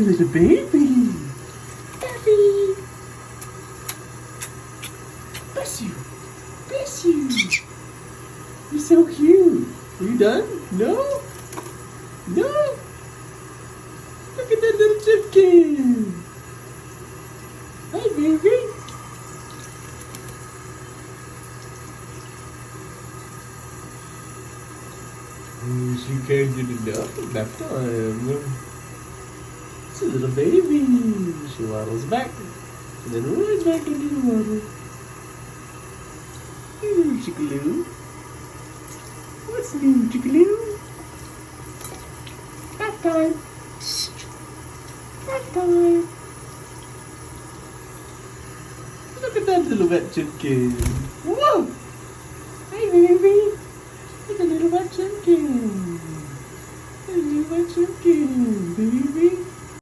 a little baby. Buffy. Bless you. Bless you. You're so cute. Are you done? No? No? Look at that little chicken. Hi, baby. She can't get enough nap time. It's a little baby. She waddles back and then runs back into the water. Chickaloo. What's new, Chickaloo? Bath time. Bath time. Look at that little wet chicken. Whoa! Hi, baby. Look at the little wet chicken. A little wet chicken, baby.